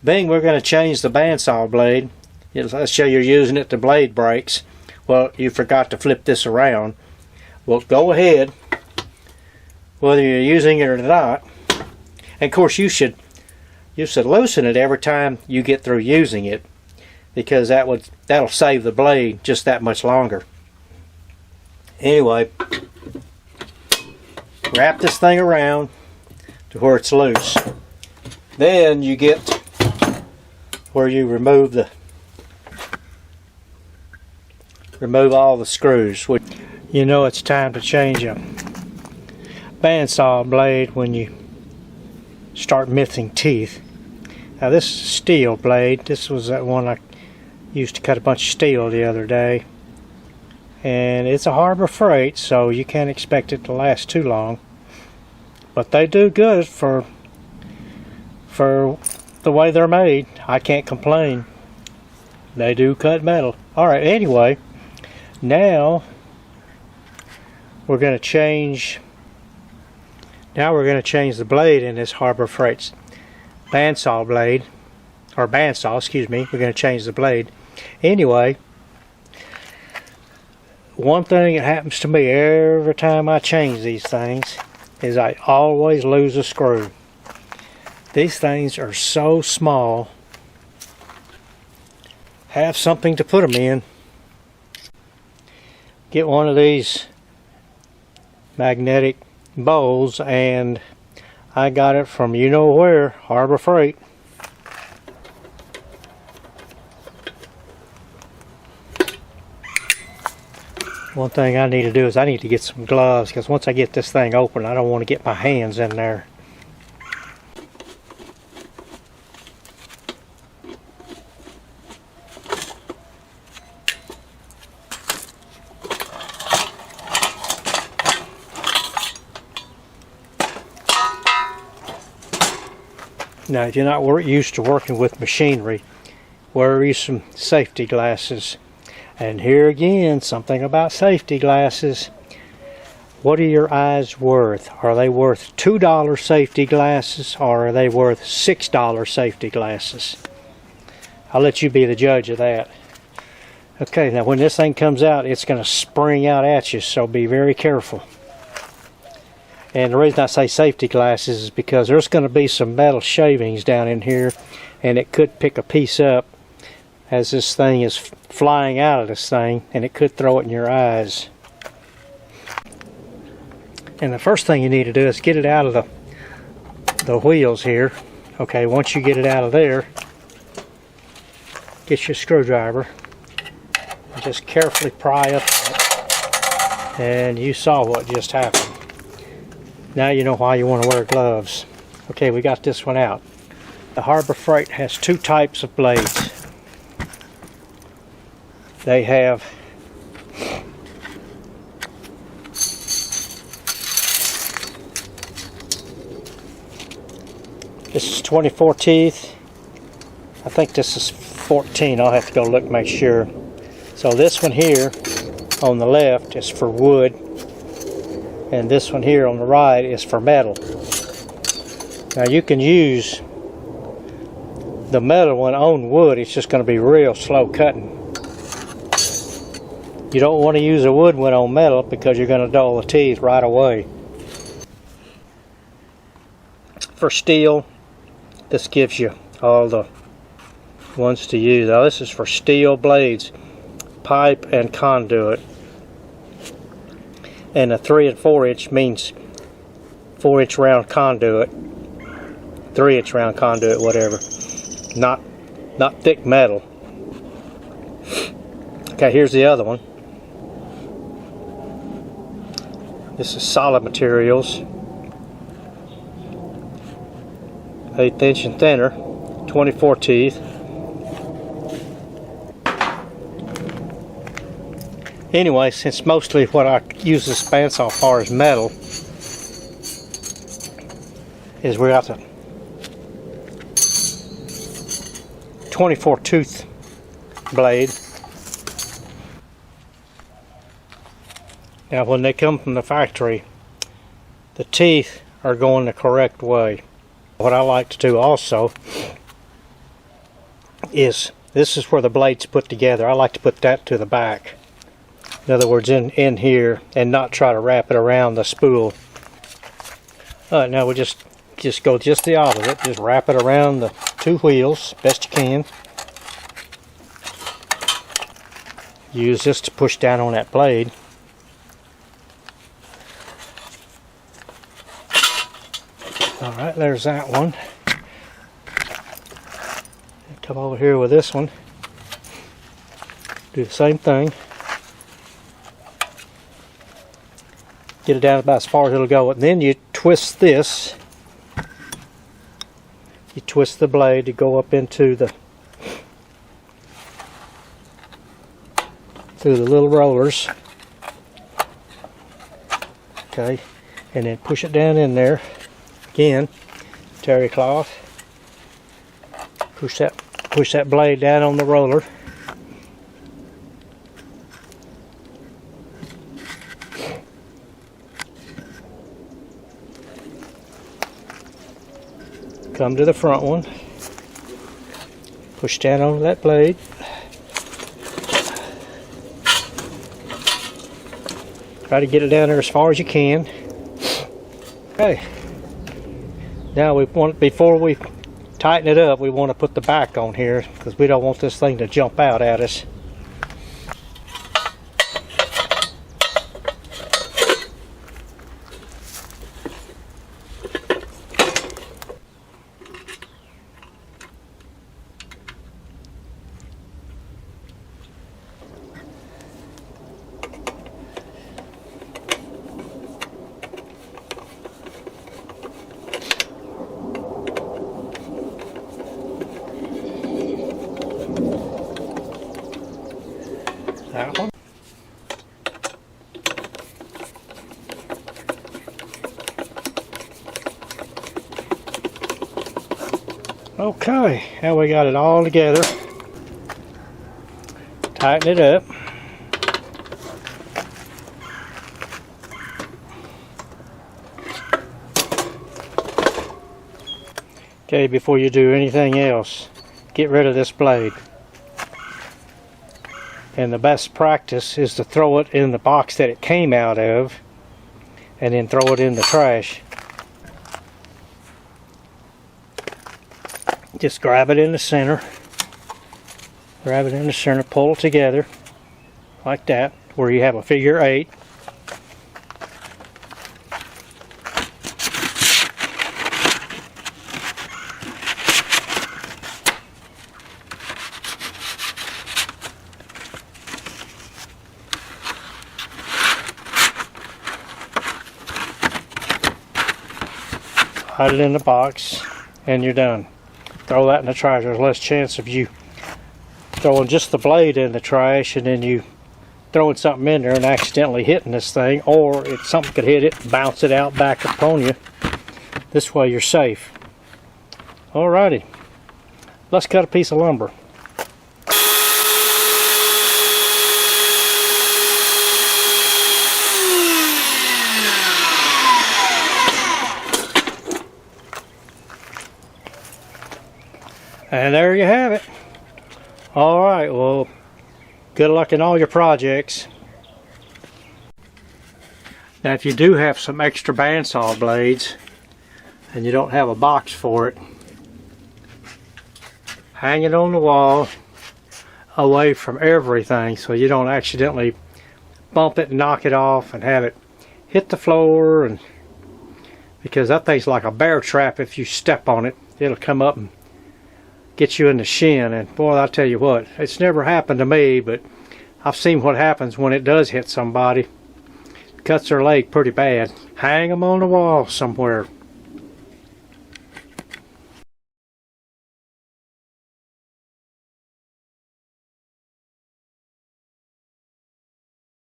Being we're going to change the bandsaw blade, let's say you're using it, the blade breaks. Well, you forgot to flip this around. Well, go ahead, whether you're using it or not. And of course, you should loosen it every time you get through using it, because that'll save the blade just that much longer. Anyway, wrap this thing around to where it's loose. Then you get where you remove all the screws. You know it's time to change a bandsaw blade when you start missing teeth. Now this is a steel blade. This was that one I used to cut a bunch of steel the other day. And it's a Harbor Freight, so you can't expect it to last too long. But they do good for the way they're made. I can't complain. They do cut metal. Alright, anyway, now we're going to change the blade in this Harbor Freight's bandsaw blade, or bandsaw, excuse me. We're going to change the blade. Anyway, one thing that happens to me every time I change these things is I always lose a screw. These things are so small. Have something to put them in. Get one of these magnetic bowls, and I got it from you know where, Harbor Freight. One thing I need to do is I need to get some gloves, because once I get this thing open, I don't want to get my hands in there. Now, if you're not used to working with machinery, wear you some safety glasses. And here again, something about safety glasses. What are your eyes worth? Are they worth $2 safety glasses, or are they worth $6 safety glasses? I'll let you be the judge of that. Okay, now when this thing comes out, it's going to spring out at you, so be very careful. And the reason I say safety glasses is because there's going to be some metal shavings down in here, and it could pick a piece up as this thing is flying out of this thing, and it could throw it in your eyes. And the first thing you need to do is get it out of the wheels here. Okay, once you get it out of there, get your screwdriver and just carefully pry up on it. And you saw what just happened. Now you know why you want to wear gloves. Okay, we got this one out. The Harbor Freight has two types of blades. They have this is 24 teeth. I think this is 14. I'll have to go look and make sure. So this one here on the left is for wood, and this one here on the right is for metal. Now you can use the metal one on wood. It's just going to be real slow cutting. You don't want to use a wood one on metal because you're going to dull the teeth right away. For steel, this gives you all the ones to use. Now this is for steel blades, pipe and conduit. And a 3 and 4 inch means 4 inch round conduit, 3 inch round conduit, whatever. Not thick metal. Okay, here's the other one. This is solid materials, 1/8 inch and thinner, 24 teeth. Anyway, since mostly what I use this bandsaw for is metal, is we got the 24 tooth blade. Now when they come from the factory, the teeth are going the correct way. What I like to do also is this is where the blade's put together. I like to put that to the back. In other words, in here, and not try to wrap it around the spool. No, we just go just the opposite. Just wrap it around the two wheels best you can. Use this to push down on that blade. Alright, there's that one. Come over here with this one. Do the same thing. Get it down about as far as it'll go. And then you twist this. You twist the blade to go up into the through the little rollers. Okay, and then push it down in there. Again, terry cloth. Push that blade down on the roller. Come to the front one. Push down on that blade. Try to get it down there as far as you can. Okay. Now before we tighten it up, we want to put the back on here because we don't want this thing to jump out at us. That one. Okay, now we got it all together. Tighten it up. Okay, before you do anything else, get rid of this blade. And the best practice is to throw it in the box that it came out of and then throw it in the trash. Just grab it in the center. Grab it in the center, pull it together like that, where you have a figure 8. Hide it in the box and you're done. Throw that in the trash. There's less chance of you throwing just the blade in the trash and then you throwing something in there and accidentally hitting this thing, or if something could hit it, bounce it out back upon you. This way you're safe. Alrighty, let's cut a piece of lumber. And there you have it. Alright, well, good luck in all your projects. Now if you do have some extra bandsaw blades and you don't have a box for it, hang it on the wall away from everything so you don't accidentally bump it and knock it off and have it hit the floor, and because that thing's like a bear trap. If you step on it, it'll come up and get you in the shin. And boy, I'll tell you what, it's never happened to me, but I've seen what happens when it does hit somebody. Cuts their leg pretty bad. Hang them on the wall somewhere.